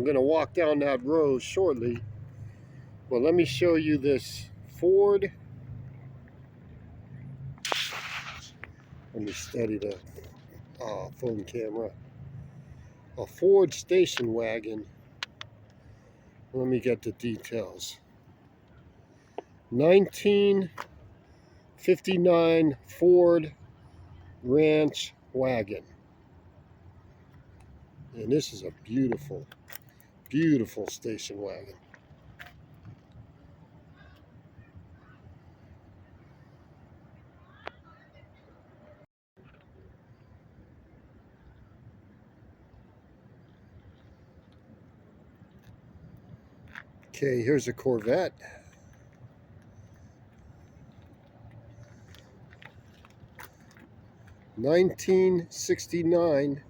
I'm going to walk down that road shortly. But let me show you this Ford. Let me steady the phone camera. A Ford station wagon. Let me get the details. 1959 Ford Ranch wagon. And this is a beautiful, beautiful station wagon. Okay, here's a Corvette. '69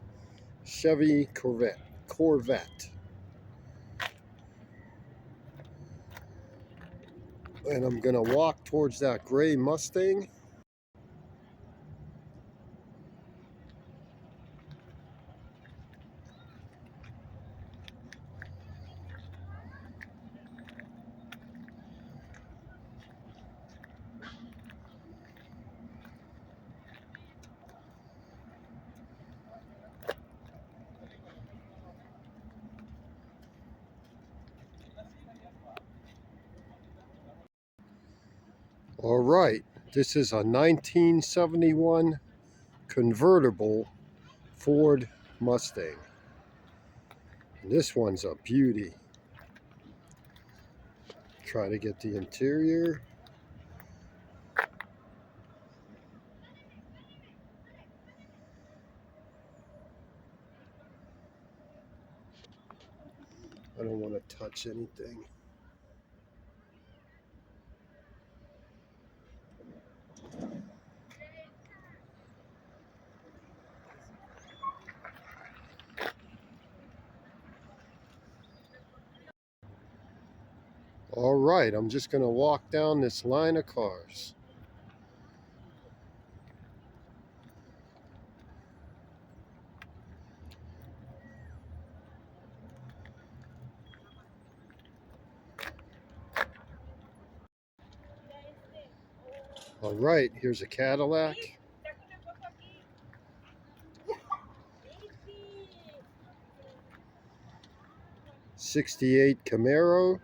Chevy Corvette. And I'm gonna walk towards that gray Mustang. All right, this is a 1971 convertible Ford Mustang. And this one's a beauty. Try to get the interior. I don't want to touch anything. All right, I'm just going to walk down this line of cars. All right, here's a Cadillac. '68 Camaro.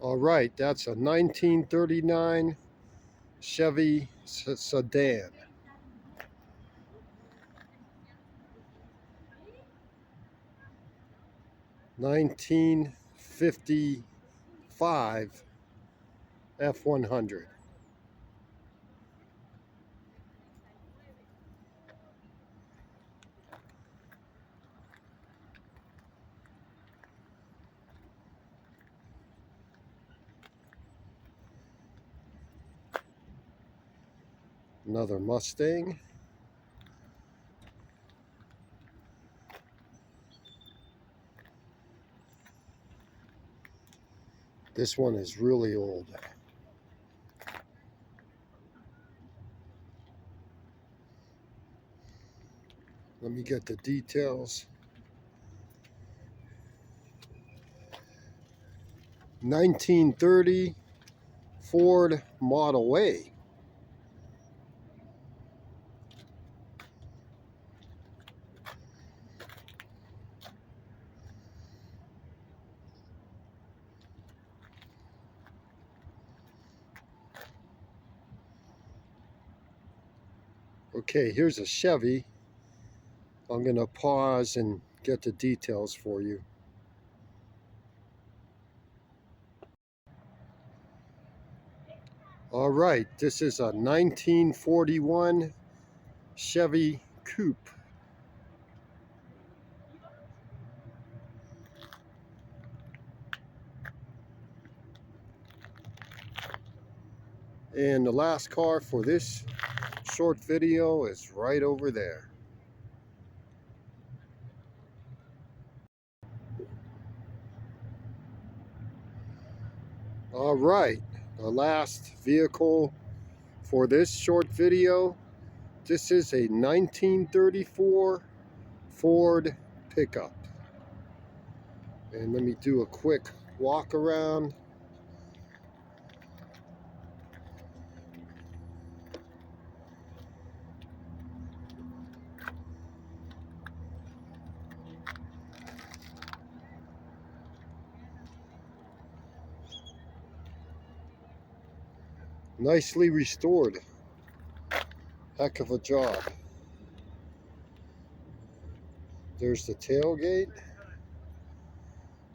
All right, that's a 1939 Chevy sedan. 1955 F100. Another Mustang. This one is really old. Let me get the details. 1930 Ford Model A. Okay, here's a Chevy. I'm going to pause and get the details for you. All right, this is a 1941 Chevy Coupe. And the last car for this short video is right over there. All right, the last vehicle for this short video. This is a 1934 Ford pickup. And let me do a quick walk around. Nicely restored. Heck of a job. There's the tailgate.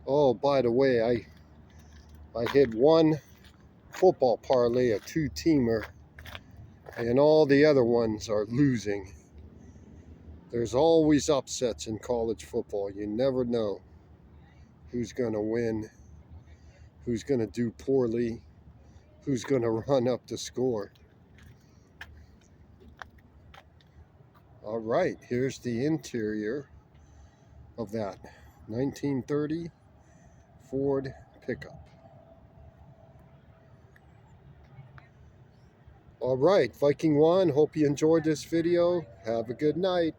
Oh, by the way, I hit one football parlay, a two-teamer, and all the other ones are losing. There's always upsets in college football. You never know who's going to win, who's going to do poorly, who's going to run up the score. All right, here's the interior of that 1930 Ford pickup. All right, Viking One, hope you enjoyed this video. Have a good night.